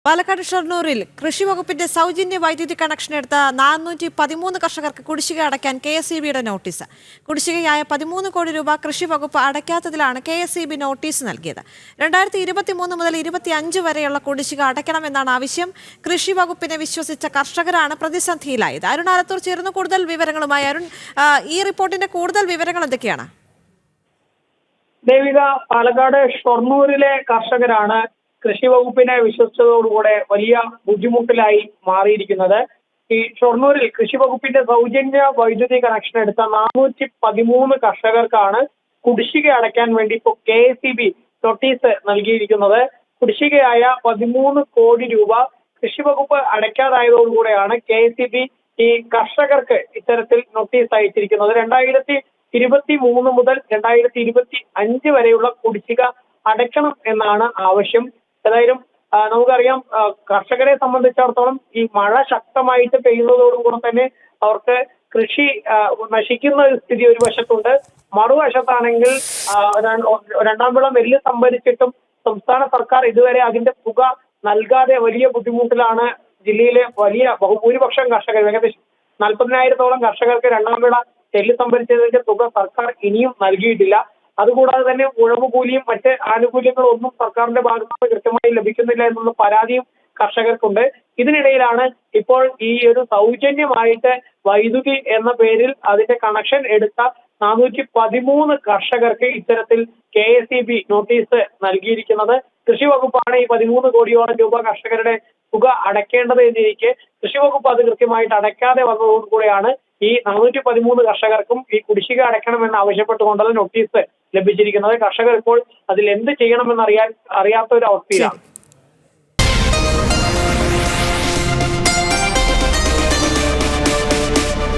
പാലക്കാട് ഷൊർണൂരിൽ കൃഷി വകുപ്പിന്റെ സൗജന്യ വൈദ്യുതി കണക്ഷൻ എടുത്ത 413 കർഷകർക്ക് കുടിശ്ശിക അടയ്ക്കാൻ KSEBയുടെ നോട്ടീസ്. കുടിശ്ശികയായ 13 കോടി രൂപ കൃഷി വകുപ്പ് അടയ്ക്കാത്തതിലാണ് KSEB നോട്ടീസ് നൽകിയത്. 2023 മുതൽ 25 വരെയുള്ള കുടിശ്ശിക അടയ്ക്കണമെന്നാണ് ആവശ്യം. കൃഷി വകുപ്പിനെ വിശ്വസിച്ച കർഷകരാണ് പ്രതിസന്ധിയിലായത്. അരുൺ ആലത്തൂർ ചേർന്ന് കൂടുതൽ വിവരങ്ങളുമായി. അരുൺ, ഈ റിപ്പോർട്ടിന്റെ കൂടുതൽ വിവരങ്ങൾ എന്തൊക്കെയാണ്? ദേവിക, പാലക്കാട് ഷൊർണൂരിലെ കർഷകരാണ് കൃഷി വകുപ്പിനെ വിശ്വസിച്ചതോടുകൂടെ വലിയ ബുദ്ധിമുട്ടിലായി മാറിയിരിക്കുന്നത്. ഈ ഷൊർണൂരിൽ കൃഷി വകുപ്പിന്റെ സൗജന്യ വൈദ്യുതി കണക്ഷൻ എടുത്ത 413 കർഷകർക്കാണ് കുടിശ്ശിക അടയ്ക്കാൻ വേണ്ടി ഇപ്പോൾ KSEB നോട്ടീസ് നൽകിയിരിക്കുന്നത്. കുടിശ്ശികയായ 13 കോടി രൂപ കൃഷി വകുപ്പ് അടയ്ക്കാതായതോടുകൂടെയാണ് KSEB ഈ കർഷകർക്ക് ഇത്തരത്തിൽ നോട്ടീസ് അയച്ചിരിക്കുന്നത്. 2023 മുതൽ 2025 വരെയുള്ള കുടിശ്ശിക അടയ്ക്കണം എന്നാണ് ആവശ്യം. ഏതായാലും നമുക്കറിയാം, കർഷകരെ സംബന്ധിച്ചിടത്തോളം ഈ മഴ ശക്തമായിട്ട് പെയ്യുന്നതോടുകൂടെ തന്നെ അവർക്ക് കൃഷി നശിക്കുന്ന ഒരു സ്ഥിതി ഒരു വശത്തുണ്ട്. മറുവശത്താണെങ്കിൽ രണ്ടാം വിള നെല്ല് സംഭരിച്ചിട്ടും സംസ്ഥാന സർക്കാർ ഇതുവരെ അതിന്റെ തുക നൽകാതെ വലിയ ബുദ്ധിമുട്ടിലാണ് ജില്ലയിലെ വലിയ ബഹുഭൂരിപക്ഷം കർഷകർ. ഏകദേശം 40,000-ഓളം കർഷകർക്ക് രണ്ടാം വിള നെല്ല് സംഭരിച്ചതിന്റെ തുക സർക്കാർ ഇനിയും നൽകിയിട്ടില്ല. അതുകൂടാതെ തന്നെ ഉഴവ് കൂലിയും മറ്റ് ആനുകൂല്യങ്ങളും ഒന്നും സർക്കാരിന്റെ ഭാഗത്തുനിന്ന് കൃത്യമായി ലഭിക്കുന്നില്ല എന്നുള്ള പരാതിയും കർഷകർക്കുണ്ട്. ഇതിനിടയിലാണ് ഇപ്പോൾ ഈ ഒരു സൗജന്യമായിട്ട് വൈദ്യുതി എന്ന പേരിൽ അതിന്റെ കണക്ഷൻ എടുത്ത 413 കർഷകർക്ക് ഇത്തരത്തിൽ KSEB നോട്ടീസ് നൽകിയിരിക്കുന്നത്. കൃഷി വകുപ്പാണ് ഈ 13 കോടിയോളം രൂപ കർഷകരുടെ തുക അടയ്ക്കേണ്ടത് എന്നിരിക്കെ കൃഷി വകുപ്പ് അത് കൃത്യമായിട്ട് അടയ്ക്കാതെ വന്നതോടുകൂടെയാണ് ഈ 413 കർഷകർക്കും ഈ കുടിശ്ശിക അടയ്ക്കണമെന്ന് ആവശ്യപ്പെട്ടുകൊണ്ടുള്ള നോട്ടീസ് ലഭിച്ചിരിക്കുന്നത്. കർഷകർ ഇപ്പോൾ അതിൽ എന്ത് ചെയ്യണമെന്ന് അറിയാത്ത ഒരു അവസ്ഥയിലാണ്.